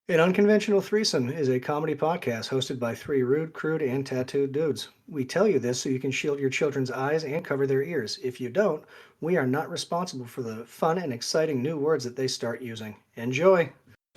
An Unconventional Threesome is a comedy podcast hosted by three rude, crude, and tattooed dudes. We tell you this so you can shield your children's eyes and cover their ears. If you don't, we are not responsible for the fun and exciting new words that they start using. Enjoy!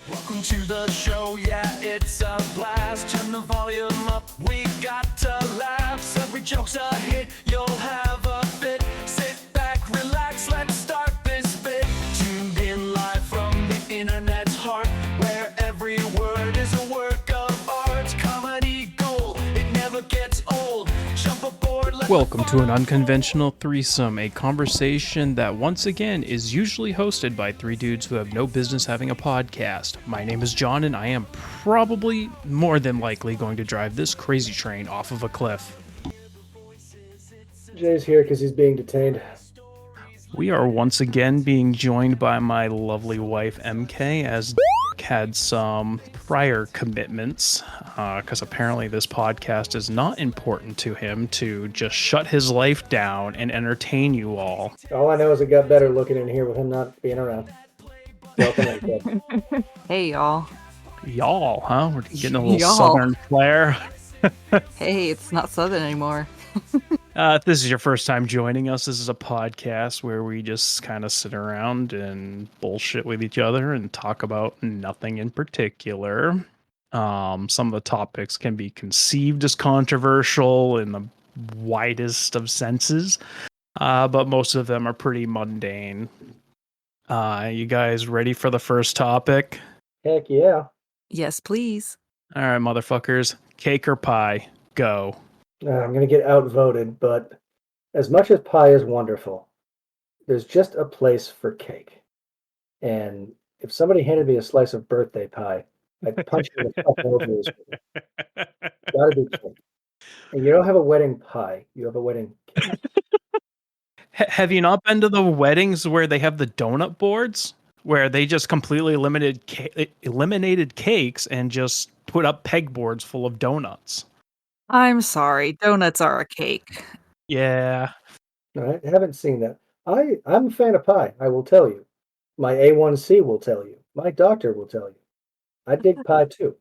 Welcome to the show, yeah, it's a blast. Turn the volume up, we got to laugh. Every joke's a hit, you'll have a fit. Sit back, relax, let's start this bit. Tuned in live from the internet's heart, where every word is a work of art. Comedy gold, it never gets old. Jump aboard, Welcome to an Unconventional Threesome, a conversation that once again is usually hosted by three dudes who have no business having a podcast. My name is John, and I am probably more than likely going to drive this crazy train off of a cliff. Jay's here because he's being detained. We are once again being joined by my lovely wife MK, as had some prior commitments, because apparently this podcast is not important to him to just shut his life down and entertain you all. All I know is it got better looking in here with him not being around. Welcome, MK. Hey, y'all. Y'all, huh? We're getting a little Y'all. southern flair. Hey, it's not Southern anymore. If this is your first time joining us, this is a podcast where we just kind of sit around and bullshit with each other and talk about nothing in particular. Some of the topics can be conceived as controversial in the widest of senses, but most of them are pretty mundane. You guys ready for the first topic? Heck yeah. Yes, please. All right, motherfuckers. Cake or pie? Go. I'm going to get outvoted, but as much as pie is wonderful, there's just a place for cake. And if somebody handed me a slice of birthday pie, I'd punch him the fuck over his gotta be cake. And you don't have a wedding pie, you have a wedding cake. Have you not been to the weddings where they have the donut boards, where they just completely eliminated cakes and just put up pegboards full of donuts? I'm sorry. Donuts are a cake. Yeah. No, I haven't seen that. I'm a fan of pie, I will tell you. My A1C will tell you. My doctor will tell you. I dig pie too.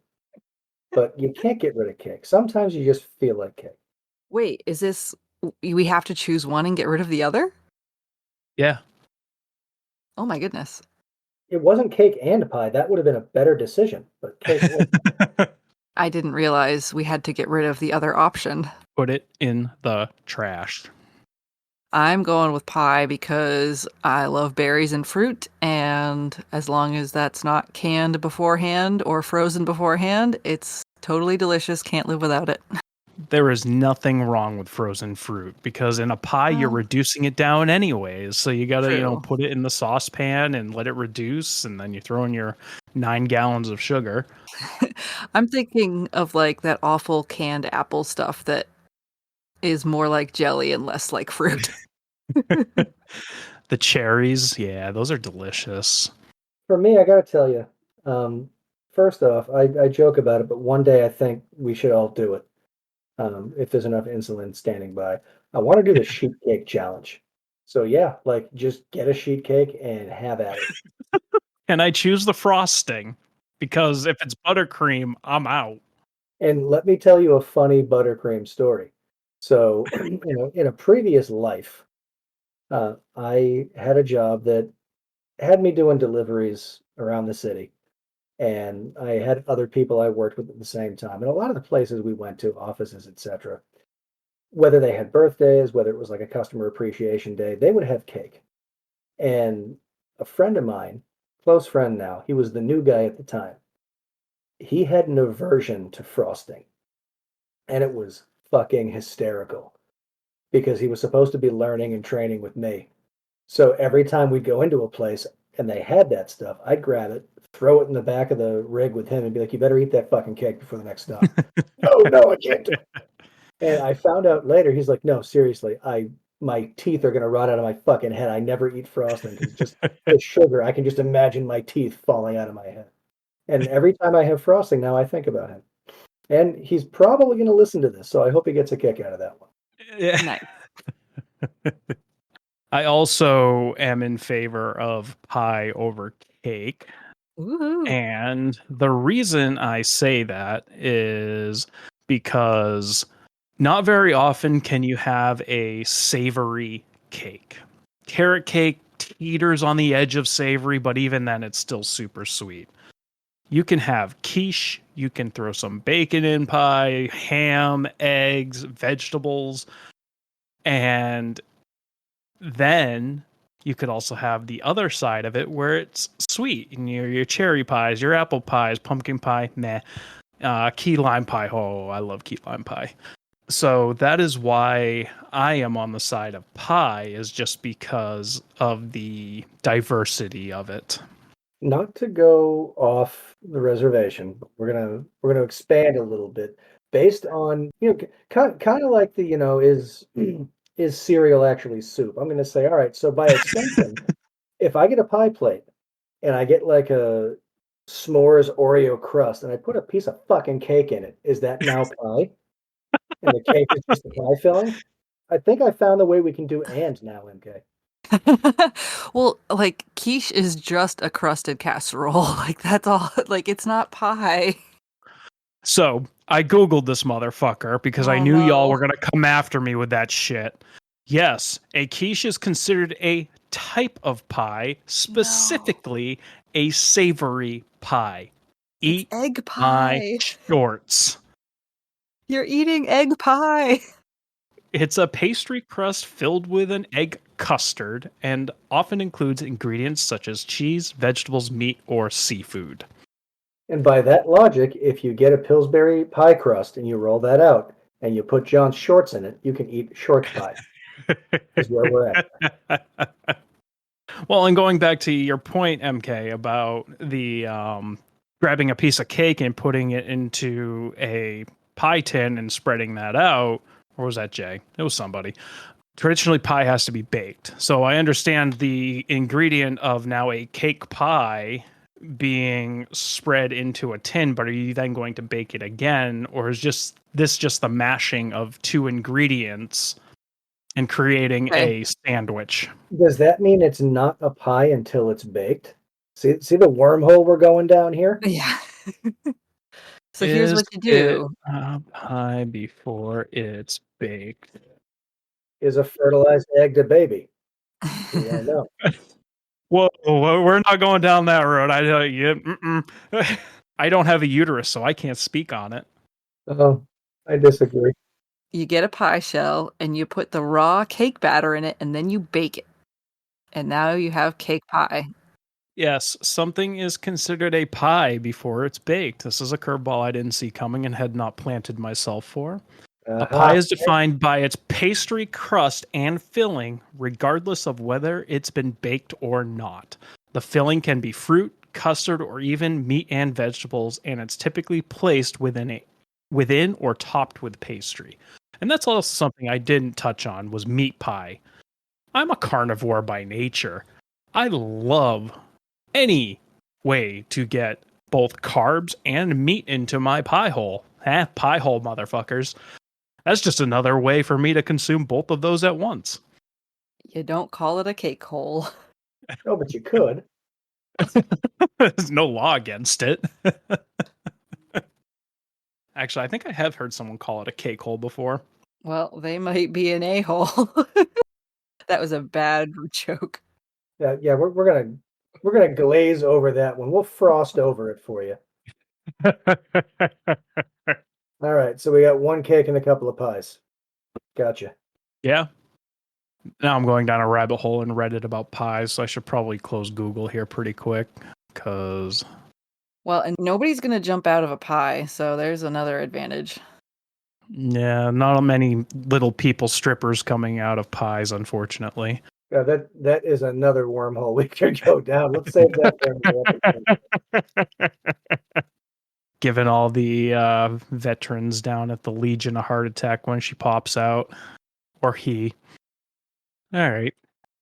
But you can't get rid of cake. Sometimes you just feel like cake. Wait, is this... We have to choose one and get rid of the other? Yeah. Oh my goodness. It wasn't cake and pie. That would have been a better decision. But cake was. I didn't realize we had to get rid of the other option. Put it in the trash. I'm going with pie because I love berries and fruit, and as long as that's not canned beforehand or frozen beforehand, it's totally delicious. Can't live without it. There is nothing wrong with frozen fruit, because in a pie you're reducing it down anyways. So you got to, put it in the saucepan and let it reduce, and then you throw in your 9 gallons of sugar. I'm thinking of like that awful canned apple stuff that is more like jelly and less like fruit. The cherries, yeah, those are delicious. For me, I gotta tell you, first off, I joke about it, but one day I think we should all do it. If there's enough insulin standing by. I want to do the sheet cake challenge. So yeah, like just get a sheet cake and have at it. And I choose the frosting, because if it's buttercream, I'm out. And let me tell you a funny buttercream story. So, in a previous life, I had a job that had me doing deliveries around the city. And I had other people I worked with at the same time. And a lot of the places we went to, offices, etc., whether they had birthdays, whether it was like a customer appreciation day, they would have cake. And a friend of mine, close friend now, he was the new guy at the time. He had an aversion to frosting. And it was fucking hysterical because he was supposed to be learning and training with me. So every time we'd go into a place and they had that stuff, I'd grab it, throw it in the back of the rig with him and be like, you better eat that fucking cake before the next stop. No, I can't do it. And I found out later, he's like, no, seriously, my teeth are going to rot out of my fucking head. I never eat frosting because just the sugar. I can just imagine my teeth falling out of my head. And every time I have frosting now, I think about him. And he's probably going to listen to this, so I hope he gets a kick out of that one. Yeah. Nice. I also am in favor of pie over cake. Woohoo. And the reason I say that is because not very often can you have a savory cake. Carrot cake teeters on the edge of savory, but even then it's still super sweet. You can have quiche, you can throw some bacon in pie, ham, eggs, vegetables, and then you could also have the other side of it where it's sweet. And your cherry pies, your apple pies, pumpkin pie, meh. Key lime pie, oh, I love key lime pie. So that is why I am on the side of pie, is just because of the diversity of it. Not to go off the reservation, but we're gonna expand a little bit based on, kind of like the, is cereal actually soup? I'm gonna say, all right, so by extension, if I get a pie plate and I get like a s'mores Oreo crust and I put a piece of fucking cake in it, is that now pie? And the cake is just the pie filling? I think I found the way we can do and now, MK. Well, like quiche is just a crusted casserole. Like that's all. Like it's not pie. So I Googled this motherfucker because I Oh knew y'all no. were going to come after me with that shit. Yes, a quiche is considered a type of pie, No. specifically a savory pie. It's Eat egg my pie. shorts. You're eating egg pie. It's a pastry crust filled with an egg custard and often includes ingredients such as cheese, vegetables, meat, or seafood. And by that logic, if you get a Pillsbury pie crust and you roll that out and you put John's shorts in it, you can eat shorts pie, is where we're at. Well, and going back to your point, MK, about the grabbing a piece of cake and putting it into a pie tin and spreading that out, or was that Jay? It was somebody. Traditionally, pie has to be baked. So I understand the ingredient of now a cake pie being spread into a tin, but are you then going to bake it again? Or is just the mashing of two ingredients and creating Okay. a sandwich? Does that mean it's not a pie until it's baked? See the wormhole we're going down here? Yeah. So here's Is what you it do. a pie before it's baked? Is a fertilized egg a baby? We don't know. Whoa, we're not going down that road. I tell you, I don't have a uterus, so I can't speak on it. Oh, I disagree. You get a pie shell and you put the raw cake batter in it and then you bake it. And now you have cake pie. Yes, something is considered a pie before it's baked. This is a curveball I didn't see coming and had not planted myself for. A pie Aha. is defined by its pastry crust and filling, regardless of whether it's been baked or not. The filling can be fruit, custard, or even meat and vegetables, and it's typically placed within or topped with pastry. And that's also something I didn't touch on was meat pie. I'm a carnivore by nature. I love any way to get both carbs and meat into my pie hole. Pie hole, motherfuckers. That's just another way for me to consume both of those at once. You don't call it a cake hole. Oh, but you could. There's no law against it. Actually, I think I have heard someone call it a cake hole before. Well, they might be an a-hole. That was a bad joke. Yeah, we're gonna glaze over that one. We'll frost over it for you. All right, so we got one cake and a couple of pies. Gotcha. Yeah. Now I'm going down a rabbit hole in Reddit about pies, so I should probably close Google here pretty quick, because Well, and nobody's going to jump out of a pie, so there's another advantage. yeah, not many little people strippers coming out of pies, unfortunately. Yeah, that is another wormhole we could go down. Let's save that for another episode. Giving all the veterans down at the Legion a heart attack when she pops out, or he. All right,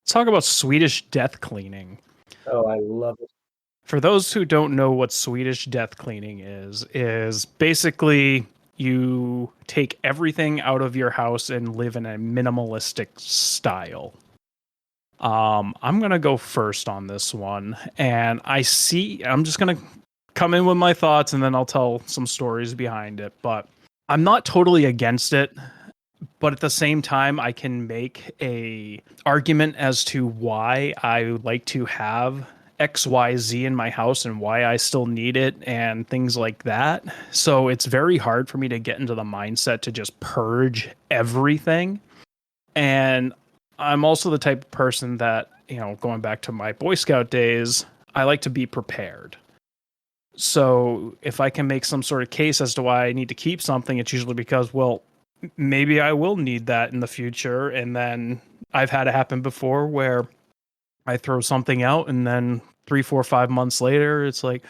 let's talk about Swedish death cleaning. Oh, I love it. For those who don't know what Swedish death cleaning is basically you take everything out of your house and live in a minimalistic style. I'm gonna go first on this one, and I'm just gonna come in with my thoughts, and then I'll tell some stories behind it. But I'm not totally against it, but at the same time, I can make a argument as to why I would like to have XYZ in my house and why I still need it and things like that. So it's very hard for me to get into the mindset to just purge everything. And I'm also the type of person that, going back to my Boy Scout days, I like to be prepared. So if I can make some sort of case as to why I need to keep something, it's usually because, well, maybe I will need that in the future. And then I've had it happen before where I throw something out and then 3, 4, 5 months later, it's like,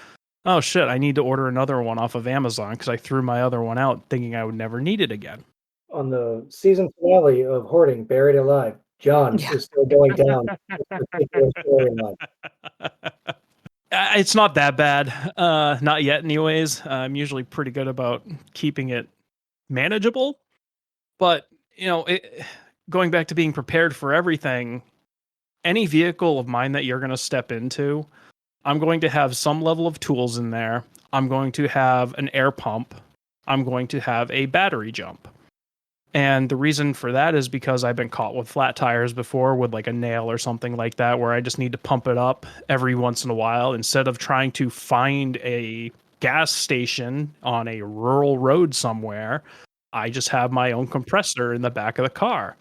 oh shit, I need to order another one off of Amazon because I threw my other one out thinking I would never need it again. On the season finale of Hoarding Buried Alive, John Yeah. is still going down this particular storyline. It's not that bad. Not yet anyways. I'm usually pretty good about keeping it manageable. But, going back to being prepared for everything, any vehicle of mine that you're going to step into, I'm going to have some level of tools in there. I'm going to have an air pump. I'm going to have a battery jump. And the reason for that is because I've been caught with flat tires before with like a nail or something like that, where I just need to pump it up every once in a while instead of trying to find a gas station on a rural road somewhere. I just have my own compressor in the back of the car.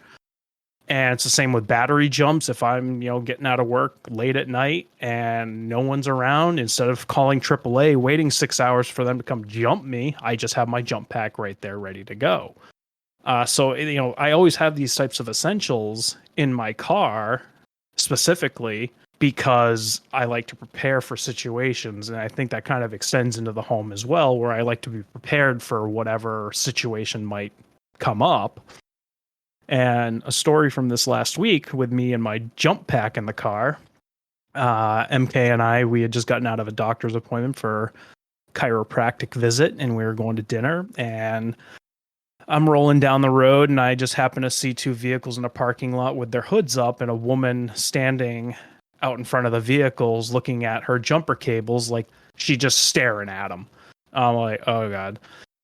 And it's the same with battery jumps. If I'm, getting out of work late at night and no one's around, instead of calling AAA, waiting 6 hours for them to come jump me, I just have my jump pack right there ready to go. So, I always have these types of essentials in my car specifically because I like to prepare for situations. And I think that kind of extends into the home as well, where I like to be prepared for whatever situation might come up. And a story from this last week with me and my jump pack in the car. MK and we had just gotten out of a doctor's appointment for chiropractic visit, and we were going to dinner. And I'm rolling down the road, and I just happen to see 2 vehicles in a parking lot with their hoods up, and a woman standing out in front of the vehicles looking at her jumper cables like she just staring at them. I'm like, oh God.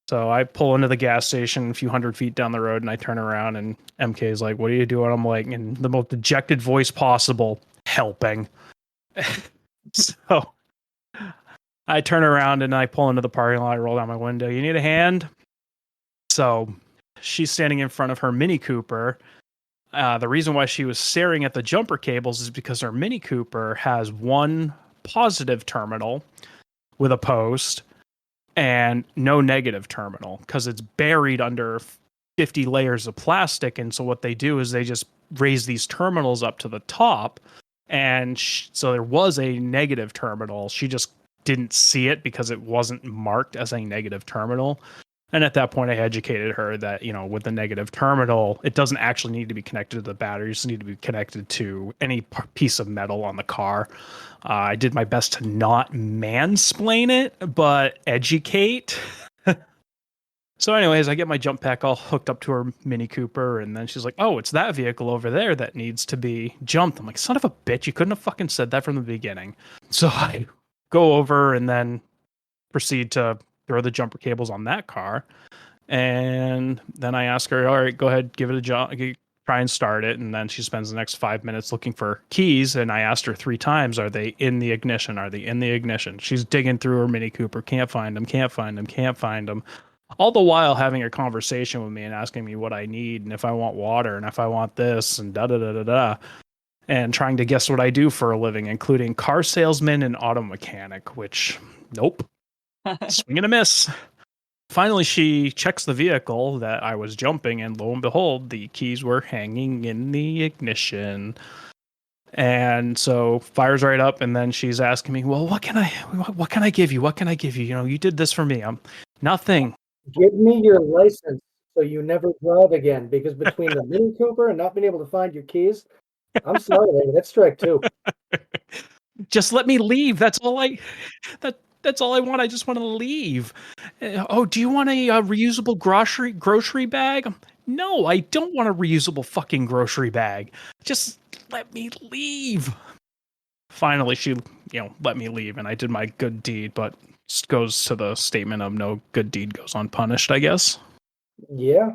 So I pull into the gas station a few hundred feet down the road, and I turn around, and MK is like, what are you doing? I'm like, in the most dejected voice possible, helping. So I turn around and I pull into the parking lot, I roll down my window. You need a hand? So she's standing in front of her Mini Cooper. The reason why she was staring at the jumper cables is because her Mini Cooper has one positive terminal with a post and no negative terminal because it's buried under 50 layers of plastic. And so what they do is they just raise these terminals up to the top. And so there was a negative terminal. She just didn't see it because it wasn't marked as a negative terminal. And at that point, I educated her that, with the negative terminal, it doesn't actually need to be connected to the battery. You just need to be connected to any piece of metal on the car. I did my best to not mansplain it, but educate. So anyways, I get my jump pack all hooked up to her Mini Cooper, and then she's like, oh, it's that vehicle over there that needs to be jumped. I'm like, son of a bitch, you couldn't have fucking said that from the beginning. So I go over and then proceed to throw the jumper cables on that car. And then I ask her, all right, go ahead, give it a jump, try and start it. And then she spends the next 5 minutes looking for keys. And I asked her 3 times, are they in the ignition? Are they in the ignition? She's digging through her Mini Cooper. Can't find them, can't find them, can't find them. All the while having a conversation with me and asking me what I need and if I want water and if I want this and da-da-da-da-da. And trying to guess what I do for a living, including car salesman and auto mechanic, which, nope. Swing and a miss. Finally, she checks the vehicle that I was jumping, and lo and behold, the keys were hanging in the ignition. And so fires right up, and then she's asking me, well, what can I give you? What can I give you? You did this for me. Nothing. Give me your license so you never drive again, because between the Mini Cooper and not being able to find your keys, I'm sorry, lady, that's strike 2. Just let me leave. That's all I want. I just want to leave. Oh, do you want a reusable grocery bag? No, I don't want a reusable fucking grocery bag. Just let me leave. Finally, she, let me leave, and I did my good deed, but it goes to the statement of no good deed goes unpunished, I guess. Yeah.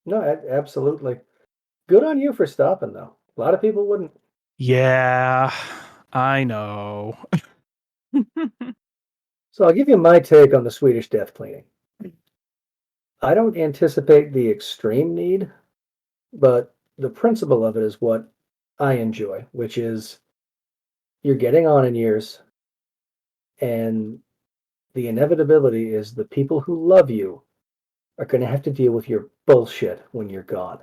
No, absolutely. Good on you for stopping, though. A lot of people wouldn't. Yeah, I know. So I'll give you my take on the Swedish death cleaning. I don't anticipate the extreme need, but the principle of it is what I enjoy, which is you're getting on in years, and the inevitability is the people who love you are going to have to deal with your bullshit when you're gone.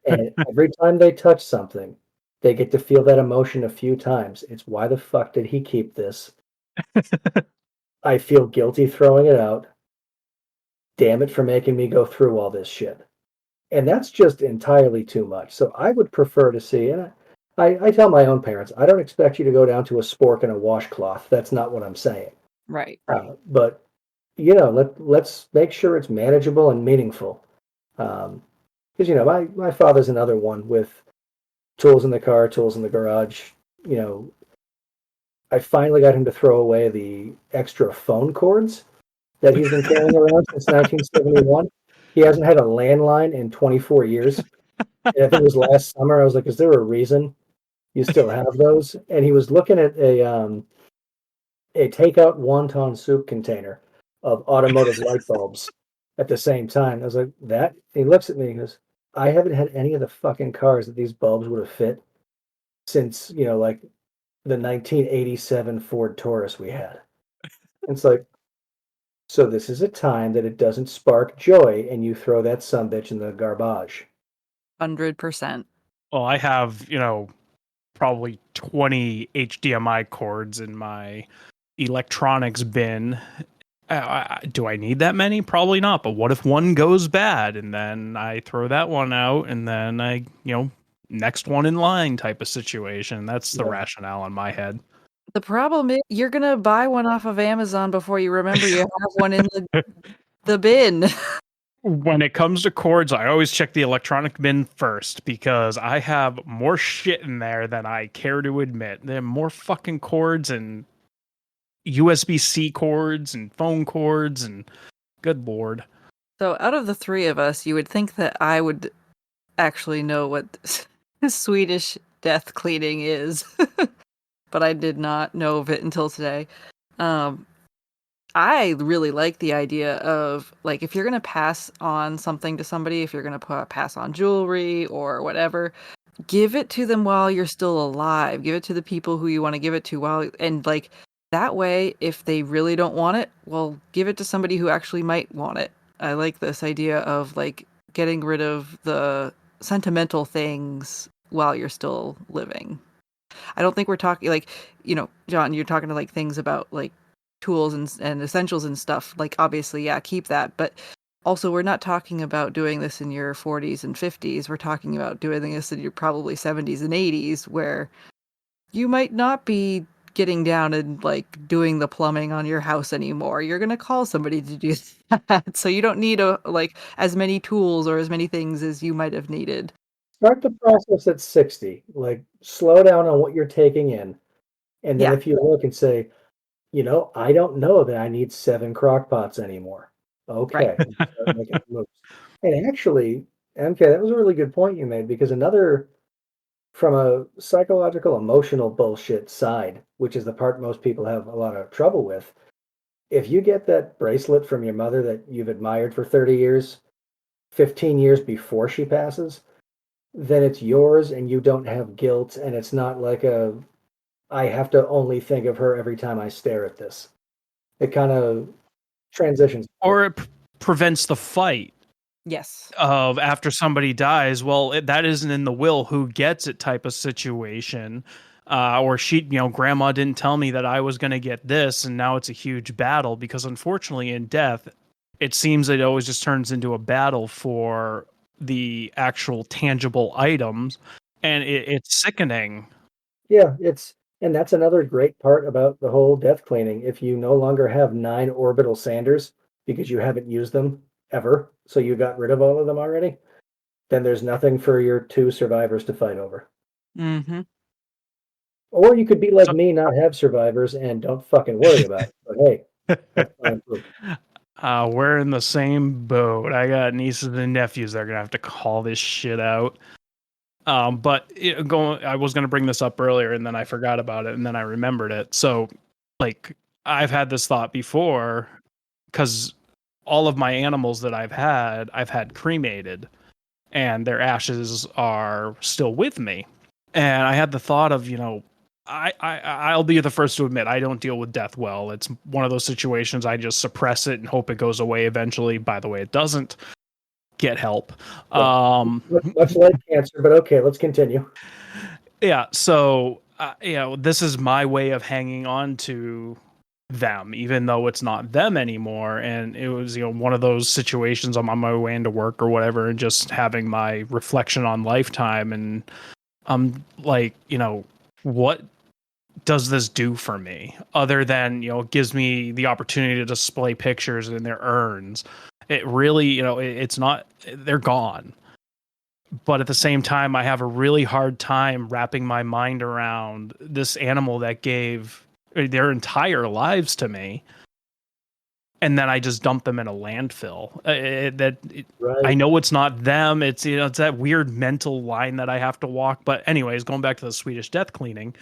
And every time they touch something, they get to feel that emotion a few times. It's why the fuck did he keep this? I feel guilty throwing it out. Damn it for making me go through all this shit. And that's just entirely too much. So I would prefer to see, and I tell my own parents, I don't expect you to go down to a spork and a washcloth. That's not what I'm saying. Right. But let's make sure it's manageable and meaningful. Because my father's another one with tools in the car, tools in the garage. You know, I finally got him to throw away the extra phone cords that he's been carrying around since 1971. He hasn't had a landline in 24 years. And I think it was last summer. I was like, "Is there a reason you still have those?" And he was looking at a takeout wonton soup container of automotive light bulbs at the same time. I was like, "That?" He looks at me and goes, "I haven't had any of the fucking cars that these bulbs would have fit since like the 1987 Ford Taurus we had." It's like, so this is a time that it doesn't spark joy, and you throw that sumbitch in the garbage. 100%. Well, I have, probably 20 HDMI cords in my electronics bin. Do I need that many? Probably not. But what if one goes bad and then I throw that one out and then next one in line type of situation? That's the Yeah. rationale in my head. The problem is you're gonna buy one off of Amazon before you remember you have one in the bin. When it comes to cords, I always check the electronic bin first because I have more shit in there than I care to admit. There are more fucking cords and USB-C cords and phone cords and good lord. So out of the three of us, you would think that I would actually know what Swedish death cleaning is, but I did not know of it until today. I really like the idea of, like, if you're going to pass on something to somebody, if you're going to pass on jewelry or whatever, give it to them while you're still alive. Give it to the people who you want to give it to and like that way, if they really don't want it, well, give it to somebody who actually might want it. I like this idea of like getting rid of the sentimental things while you're still living. I don't think we're talking like, John, you're talking to like things about like tools and essentials and stuff. Like obviously, yeah, keep that. But also we're not talking about doing this in your 40s and 50s. We're talking about doing this in your probably 70s and 80s where you might not be getting down and like doing the plumbing on your house anymore. You're going to call somebody to do that. So you don't need like as many tools or as many things as you might have needed. Start the process at 60. Like, slow down on what you're taking in. And then Yeah. if you look and say, I don't know that I need 7 crock pots anymore. Right. Okay. Start making moves. And actually, MK, that was a really good point you made because from a psychological, emotional bullshit side, which is the part most people have a lot of trouble with, if you get that bracelet from your mother that you've admired for 30 years, 15 years before she passes, then it's yours and you don't have guilt. And it's not like I have to only think of her every time I stare at this. It kind of transitions. Or it prevents the fight Yes. of after somebody dies. Well, that isn't in the will who gets it type of situation. Or grandma didn't tell me that I was going to get this, and now it's a huge battle because unfortunately in death, it seems it always just turns into a battle for the actual tangible items, and it's sickening. Yeah, and that's another great part about the whole death cleaning. If you no longer have 9 orbital sanders because you haven't used them ever, so you got rid of all of them already, then there's nothing for your 2 survivors to fight over. Mm-hmm. Or you could be like So, me, not have survivors, and don't fucking worry about it. But hey, that's fine too. we're in the same boat. I got nieces and nephews that are gonna have to call this shit out. But I was gonna bring this up earlier, and then I forgot about it, and then I remembered it. So, like, I've had this thought before because all of my animals that I've had cremated, and their ashes are still with me. And I had the thought of, I'll be the first to admit I don't deal with death well. It's one of those situations I just suppress it and hope it goes away eventually. By the way, it doesn't. Get help. Yeah. Much like cancer, but okay, let's continue. Yeah. So, this is my way of hanging on to them, even though it's not them anymore. And it was, one of those situations. I'm on my way into work or whatever, and just having my reflection on lifetime. And I'm like, what does this do for me other than, it gives me the opportunity to display pictures in their urns. It really, it's not, they're gone. But at the same time, I have a really hard time wrapping my mind around this animal that gave their entire lives to me, and then I just dump them in a landfill. Right. I know it's not them. It's it's that weird mental line that I have to walk. But anyways, going back to the Swedish Death Cleaning,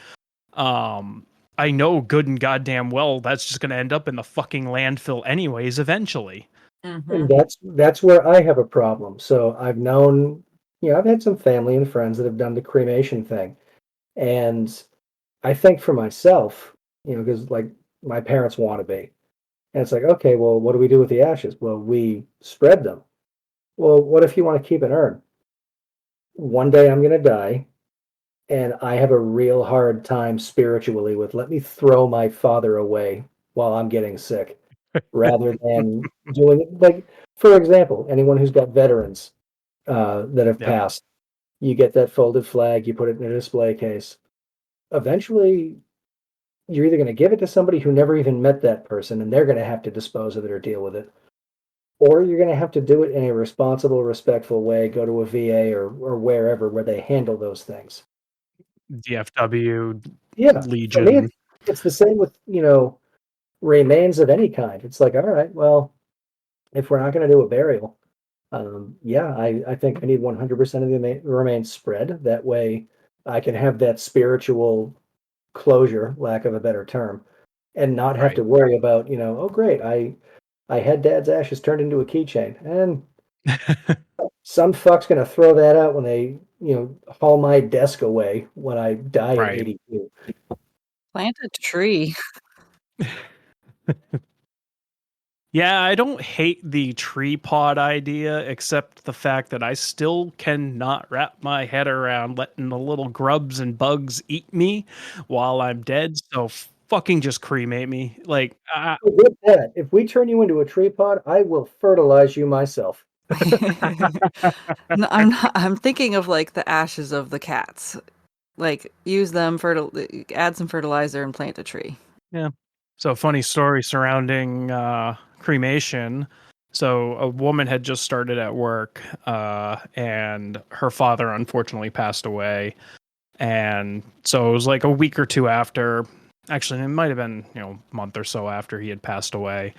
I know good and goddamn well that's just going to end up in the fucking landfill anyways eventually. Mm-hmm. And that's where I have a problem. So I've known, I've had some family and friends that have done the cremation thing. And I think for myself, because like my parents want to be. And it's like, okay, well, what do we do with the ashes? Well, we spread them. Well, what if you want to keep an urn? One day I'm going to die, and I have a real hard time spiritually with let me throw my father away while I'm getting sick rather than doing it. Like, for example, anyone who's got veterans that have Yep. passed, you get that folded flag, you put it in a display case. Eventually, you're either going to give it to somebody who never even met that person and they're going to have to dispose of it or deal with it, or you're going to have to do it in a responsible, respectful way, go to a VA or wherever where they handle those things. DFW, Yeah, for me, Legion. it's the same with, remains of any kind. It's like, all right, well, if we're not going to do a burial, yeah, I think I need 100% of the remains spread. That way I can have that spiritual closure, lack of a better term, and not have Right. to worry about, oh, great, I had dad's ashes turned into a keychain. And some fuck's going to throw that out when they, haul my desk away when I die at Right. 82. Plant a tree. Yeah, I don't hate the tree pod idea, except the fact that I still cannot wrap my head around letting the little grubs and bugs eat me while I'm dead. So fucking just cremate me. Like, With that, if we turn you into a tree pod, I will fertilize you myself. No, I'm not, I'm thinking of like the ashes of the cats. Like use them add some fertilizer and plant a tree. yeah. So funny story surrounding cremation. So a woman had just started at work, and her father unfortunately passed away. And so it was like a week or two after, actually, it might have been, a month or so after he had passed away.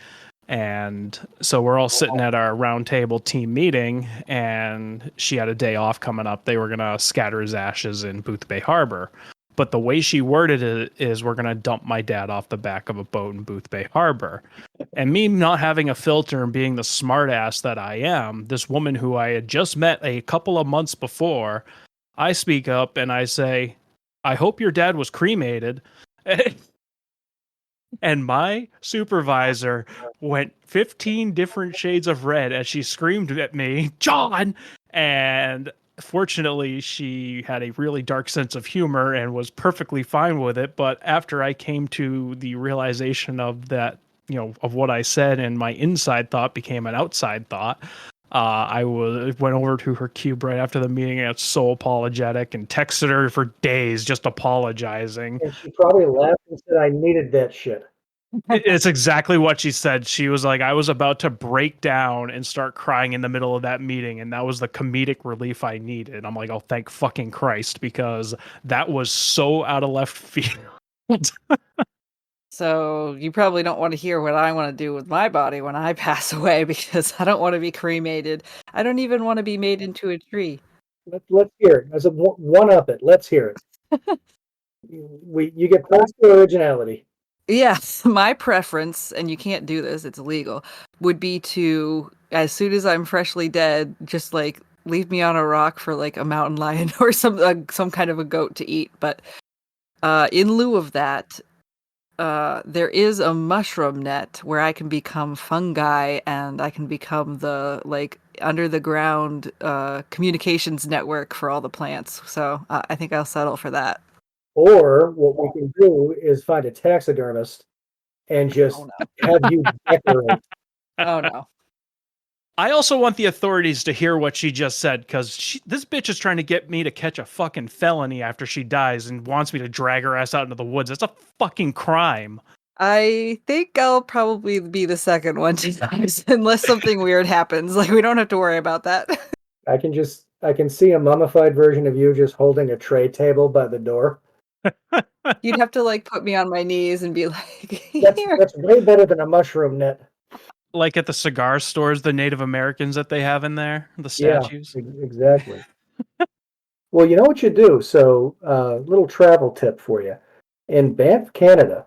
And so we're all sitting at our round table team meeting, and she had a day off coming up. They were going to scatter his ashes in Booth Bay Harbor. But the way she worded it is, we're going to dump my dad off the back of a boat in Booth Bay Harbor. And me not having a filter and being the smartass that I am, this woman who I had just met a couple of months before, I speak up and I say, I hope your dad was cremated. And my supervisor went 15 different shades of red as she screamed at me, John! And fortunately, she had a really dark sense of humor and was perfectly fine with it. But after I came to the realization of that, of what I said, and my inside thought became an outside thought, went over to her cube right after the meeting and got so apologetic and texted her for days just apologizing. And she probably laughed and said, I needed that shit. It's exactly what she said. She was like, I was about to break down and start crying in the middle of that meeting, and that was the comedic relief I needed. I'm like, oh, thank fucking Christ, because that was so out of left field. So you probably don't want to hear what I want to do with my body when I pass away, because I don't want to be cremated. I don't even want to be made into a tree. Let's hear it. As a one up it. Let's hear it. You get points for originality. Yes, my preference, and you can't do this, it's illegal, would be to, as soon as I'm freshly dead, just like leave me on a rock for like a mountain lion or some kind of a goat to eat. But in lieu of that, there is a mushroom net where I can become fungi and I can become the like under the ground communications network for all the plants. So I think I'll settle for that. Or what we can do is find a taxidermist and just Oh no. have you decorate. Oh no. I also want the authorities to hear what she just said, because this bitch is trying to get me to catch a fucking felony after she dies and wants me to drag her ass out into the woods. That's a fucking crime. I think I'll probably be the second one to die unless something weird happens. Like, we don't have to worry about that. I can see a mummified version of you just holding a tray table by the door. You'd have to like put me on my knees and be like, here. That's way better than a mushroom net. Like at the cigar stores, the Native Americans that they have in there, the statues. Yeah, exactly. Well, you know what you do. So, little travel tip for you. In Banff, Canada,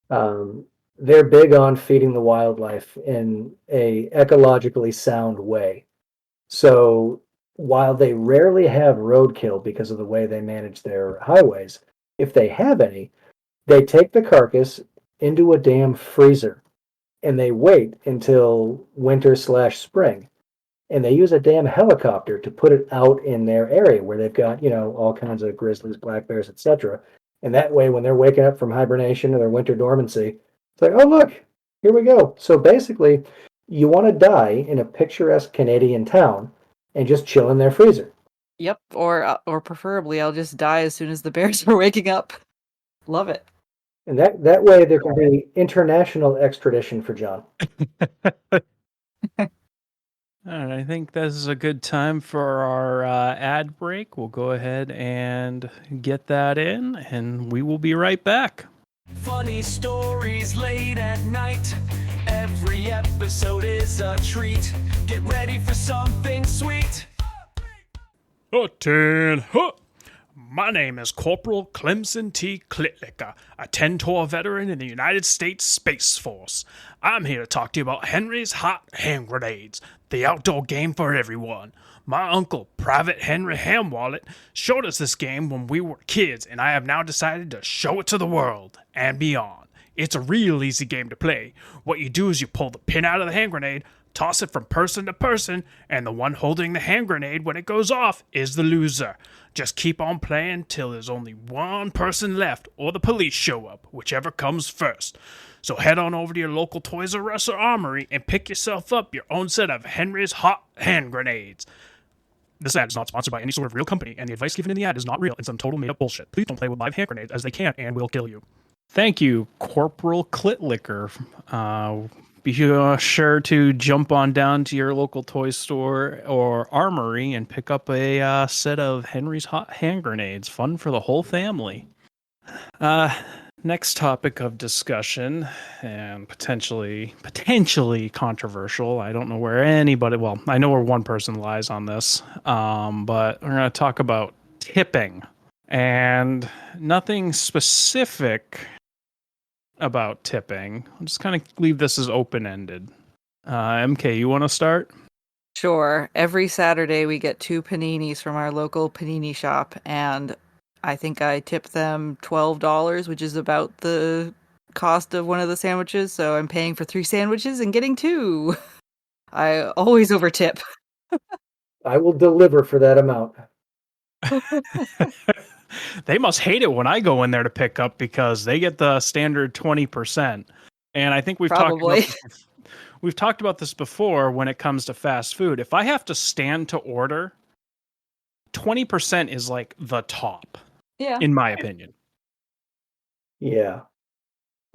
they're big on feeding the wildlife in a ecologically sound way. So, while they rarely have roadkill because of the way they manage their highways, if they have any, they take the carcass into a damn freezer and they wait until winter/spring. And they use a damn helicopter to put it out in their area where they've got, all kinds of grizzlies, black bears, etc. And that way, when they're waking up from hibernation or their winter dormancy, it's like, oh, look, here we go. So basically, you want to die in a picturesque Canadian town and just chill in their freezer. Yep, or preferably I'll just die as soon as the bears are waking up. Love it. And that way, there can be international extradition for John. All right, I think this is a good time for our ad break. We'll go ahead and get that in, and we will be right back. Funny stories late at night. Every episode is a treat. Get ready for something sweet. My name is Corporal Clemson T. Klitlicker, a 10-tour veteran in the United States Space Force. I'm here to talk to you about Henry's Hot Hand Grenades, the outdoor game for everyone. My uncle, Private Henry Hamwallet, showed us this game when we were kids, and I have now decided to show it to the world and beyond. It's a real easy game to play. What you do is you pull the pin out of the hand grenade, toss it from person to person, and the one holding the hand grenade when it goes off is the loser. Just keep on playing till there's only one person left or the police show up, whichever comes first. So head on over to your local Toys R Us or Armory and pick yourself up your own set of Henry's Hot Hand Grenades. This ad is not sponsored by any sort of real company, and the advice given in the ad is not real and some total made-up bullshit. Please don't play with live hand grenades, as they can and will kill you. Thank you, Corporal Klitlicker. Be sure to jump on down to your local toy store or armory and pick up a set of Henry's Hot Hand Grenades. Fun for the whole family. Next topic of discussion, and potentially controversial. I don't know where anybody, well, I know where one person lies on this, but we're going to talk about tipping. And nothing specific about tipping. I'll just kind of leave this as open-ended. MK, you want to start? Sure. Every Saturday we get 2 paninis from our local panini shop, and I think I tip them $12, which is about the cost of one of the sandwiches, so I'm paying for 3 sandwiches and getting 2. I always overtip. I will deliver for that amount. They must hate it when I go in there to pick up because they get the standard 20%. And I think we've talked about this before when it comes to fast food. If I have to stand to order, 20% is like the top. Yeah. In my opinion. Yeah.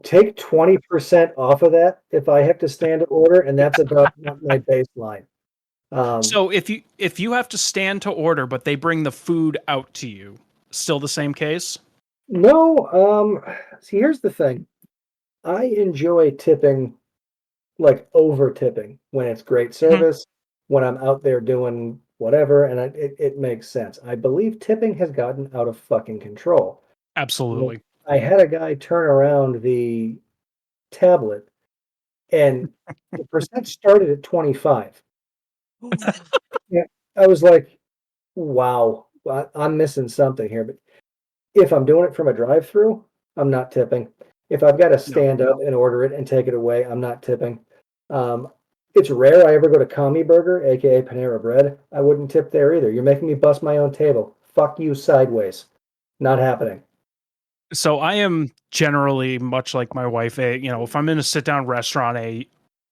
take 20% off of that if I have to stand to order, and that's about my baseline. So if you have to stand to order, but they bring the food out to you, still the same case? No, see, here's the thing. I enjoy tipping, like over tipping when it's great Mhm. service, when I'm out there doing whatever, and it makes sense. I believe tipping has gotten out of fucking control. Well, Absolutely. I had a guy turn around the tablet, and the percent started at 25. Yeah, I was like, "Wow, I'm missing something here." But if I'm doing it from a drive-through, I'm not tipping. If I've got to No. stand up and order it and take it away, I'm not tipping. Um, it's rare I ever go to Commie Burger, aka Panera Bread. I wouldn't tip there either. You're making me bust my own table. Fuck you sideways. Not happening. So I am generally much like my wife, if I'm in a sit down restaurant, a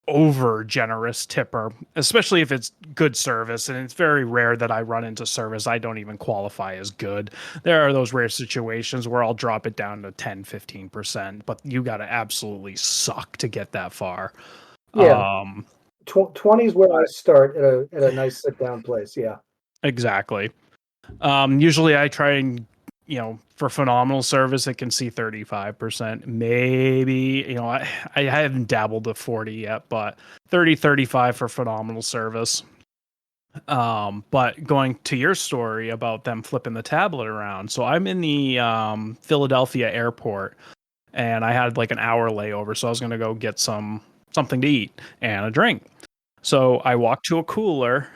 over generous tipper, especially if it's good service. And it's very rare that I run into service I don't even qualify as good. There are those rare situations where I'll drop it down to 10-15%, but you got to absolutely suck to get that far. Yeah, Um, 20 is where I start at a nice sit down place. Yeah. exactly. Usually I try and, for phenomenal service, it can see 35%, maybe, I haven't dabbled to 40 yet, but 30-35 for phenomenal service. But going to your story about them flipping the tablet around. So I'm in the, Philadelphia airport, and I had like an hour layover. So I was going to go get something to eat and a drink. So I walk to a cooler,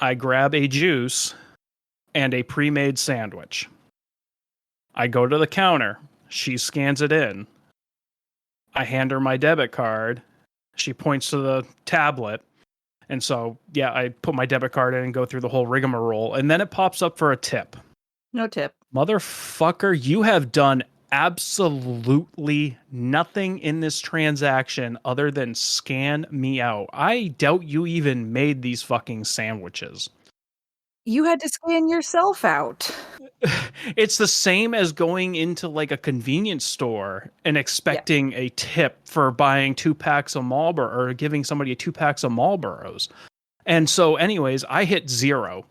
I grab a juice and a pre-made sandwich. I go to the counter. She scans it in. I hand her my debit card. She points to the tablet. And so, yeah, I put my debit card in and go through the whole rigmarole. And then it pops up for a tip. No tip. Motherfucker, you have done absolutely nothing in this transaction other than scan me out. I doubt you even made these fucking sandwiches. You had to scan yourself out. It's the same as going into like a convenience store and expecting a tip for buying 2 packs of Marlboro or giving somebody 2 packs of Marlboros. And so, anyways, I hit 0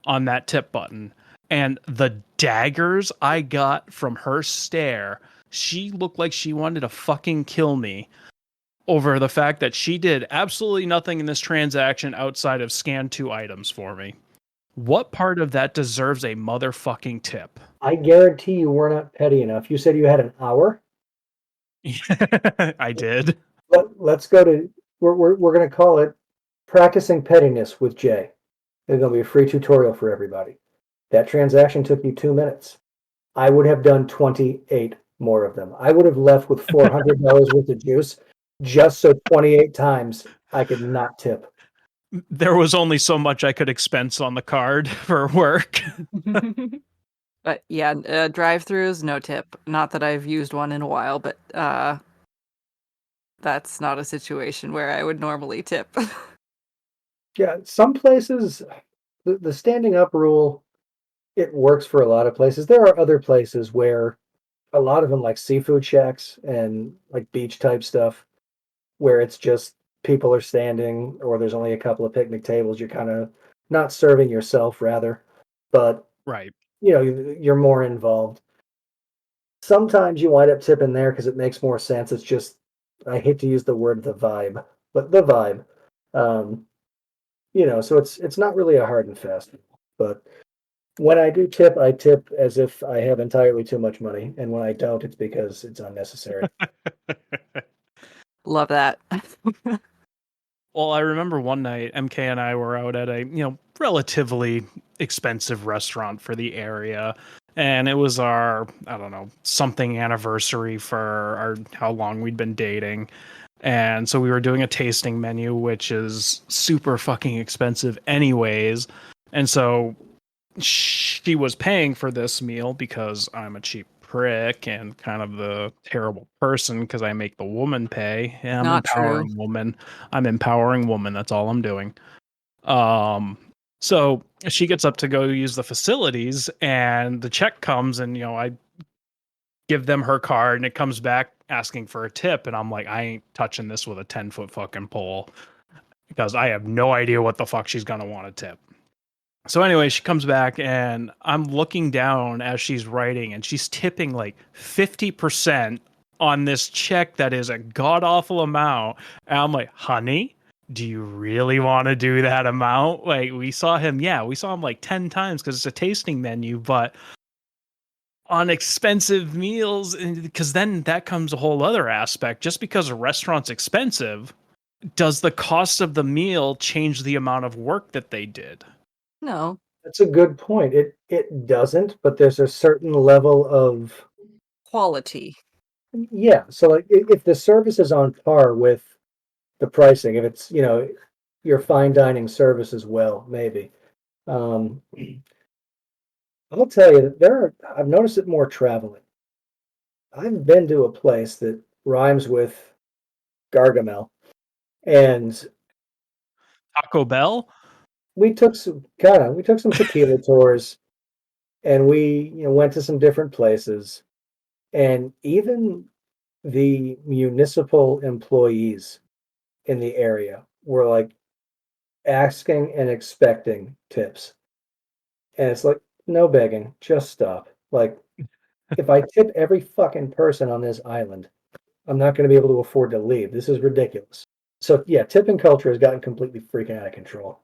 on that tip button. And the daggers I got from her stare, she looked like she wanted to fucking kill me over the fact that she did absolutely nothing in this transaction outside of scan 2 items for me. What part of that deserves a motherfucking tip? I guarantee you were not petty enough. You said you had an hour. I did. Let's go to, we're going to call it practicing pettiness with Jay. There's going to be a free tutorial for everybody. That transaction took you 2 minutes. I would have done 28 more of them. I would have left with $400 worth of juice just so 28 times I could not tip. There was only so much I could expense on the card for work. But yeah, drive-throughs, no tip. Not that I've used one in a while, but that's not a situation where I would normally tip. Yeah, some places, the standing up rule, it works for a lot of places. There are other places where a lot of them, like seafood shacks and like beach type stuff, where it's just people are standing or there's only a couple of picnic tables. You're kind of not serving yourself, rather, but Right. you're more involved. Sometimes you wind up tipping there because it makes more sense. It's just, I hate to use the word the vibe, but the vibe. Um, so it's not really a hard and fast rule. But when I do tip, I tip as if I have entirely too much money, and when I don't, it's because it's unnecessary. Love that. Well, I remember one night MK and I were out at a, relatively expensive restaurant for the area. And it was our, I don't know, something anniversary for our how long we'd been dating. And so we were doing a tasting menu, which is super fucking expensive anyways. And so she was paying for this meal because I'm a cheap prick and kind of the terrible person because I make the woman pay. Yeah, I'm Not true. empowering woman. I'm empowering woman. That's all I'm doing. So she gets up to go use the facilities and the check comes and I give them her card, and it comes back asking for a tip. And I'm like, I ain't touching this with a 10-foot fucking pole because I have no idea what the fuck she's going to want to tip. So anyway, she comes back and I'm looking down as she's writing and she's tipping like 50% on this check that is a god awful amount. And I'm like, honey, do you really want to do that amount? Like we saw him like 10 times because it's a tasting menu, but on expensive meals, and because then that comes a whole other aspect. Just because a restaurant's expensive, does the cost of the meal change the amount of work that they did? No. That's a good point. It doesn't, but there's a certain level of Quality. yeah. So like if the service is on par with the pricing, if it's, your fine dining service as well, maybe. Um, I'll tell you that I've noticed it more traveling. I've been to a place that rhymes with Gargamel, and Taco Bell? we took some tequila tours, and we, went to some different places, and even the municipal employees in the area were like asking and expecting tips. And it's like, no begging, just stop. Like, if I tip every fucking person on this island, I'm not going to be able to afford to leave. This is ridiculous. So, yeah, tipping culture has gotten completely freaking out of control.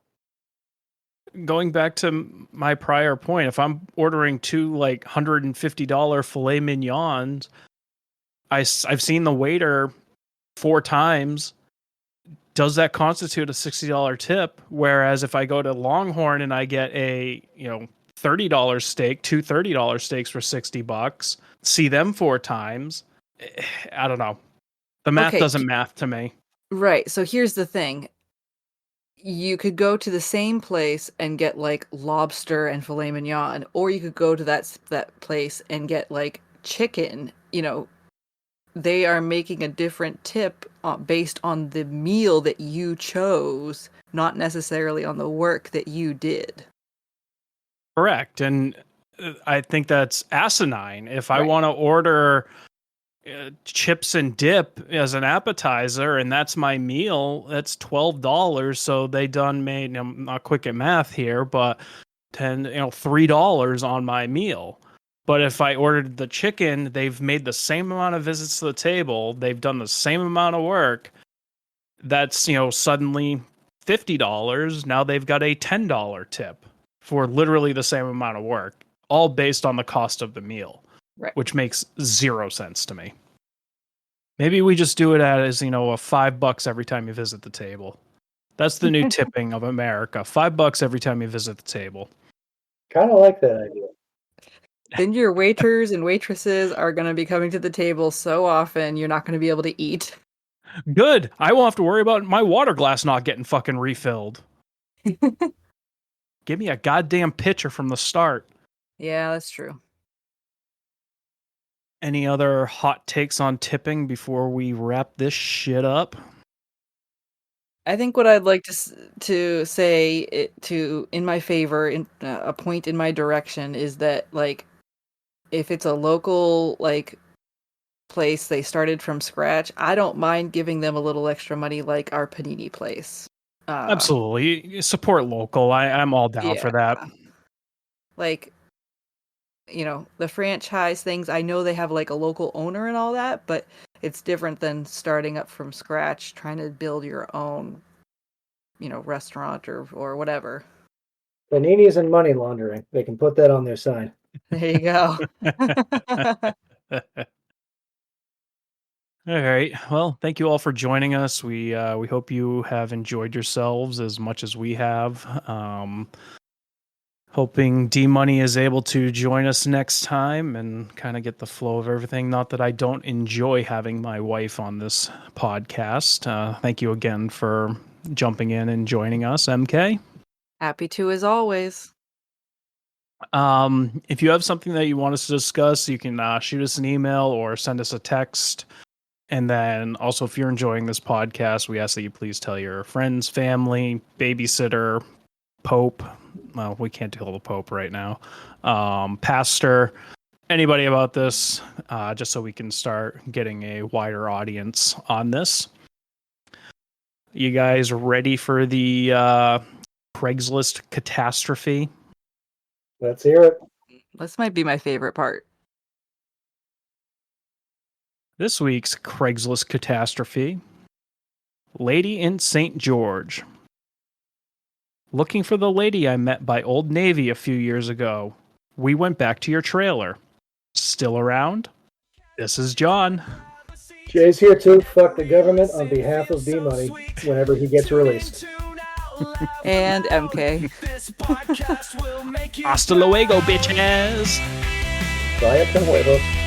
Going back to my prior point, if I'm ordering two like $150 filet mignons, I've seen the waiter 4 times. Does that constitute a $60 tip? Whereas if I go to Longhorn and I get a $30 steak, two $30 steaks for $60, see them 4 times, I don't know. The math doesn't math to me. Right. So here's the thing. You could go to the same place and get like lobster and filet mignon, or you could go to that place and get like chicken. They are making a different tip based on the meal that you chose, not necessarily on the work that you did. Correct. And I think that's asinine. If I want to order chips and dip as an appetizer and that's my meal, that's $12. So they done made, I'm not quick at math here, but $3 on my meal. But if I ordered the chicken, they've made the same amount of visits to the table, they've done the same amount of work, that's suddenly $50. Now they've got a $10 tip for literally the same amount of work, all based on the cost of the meal. Right. Which makes 0 sense to me. Maybe we just do it as, a $5 every time you visit the table. That's the new tipping of America. $5 every time you visit the table. Kind of like that idea. Then your waiters and waitresses are going to be coming to the table so often, you're not going to be able to eat. Good. I won't have to worry about my water glass not getting fucking refilled. Give me a goddamn pitcher from the start. Yeah, that's true. Any other hot takes on tipping before we wrap this shit up? I think what I'd like to say in my favor, in a point in my direction, is that like if it's a local like place they started from scratch, I don't mind giving them a little extra money, like our panini place. Absolutely, support local. I'm all down for that. Like, the franchise things, I know they have like a local owner and all that, but it's different than starting up from scratch, trying to build your own, restaurant or whatever. Paninis and money laundering. They can put that on their sign. There you go. All right. Well, thank you all for joining us. We hope you have enjoyed yourselves as much as we have. Hoping D-Money is able to join us next time and kind of get the flow of everything. Not that I don't enjoy having my wife on this podcast. Thank you again for jumping in and joining us, MK. Happy to, as always. If you have something that you want us to discuss, you can shoot us an email or send us a text. And then also, if you're enjoying this podcast, we ask that you please tell your friends, family, babysitter, Pope. Well, we can't tell the Pope right now. Pastor, anybody about this, just so we can start getting a wider audience on this. You guys ready for the Craigslist catastrophe? Let's hear it. This might be my favorite part. This week's Craigslist catastrophe. Lady in St. George. Looking for the lady I met by Old Navy a few years ago. We went back to your trailer. Still around? This is John. Jay's here too. Fuck the government on behalf of B-Money whenever he gets released. And MK. Hasta luego, bitches! Vaya con huevos.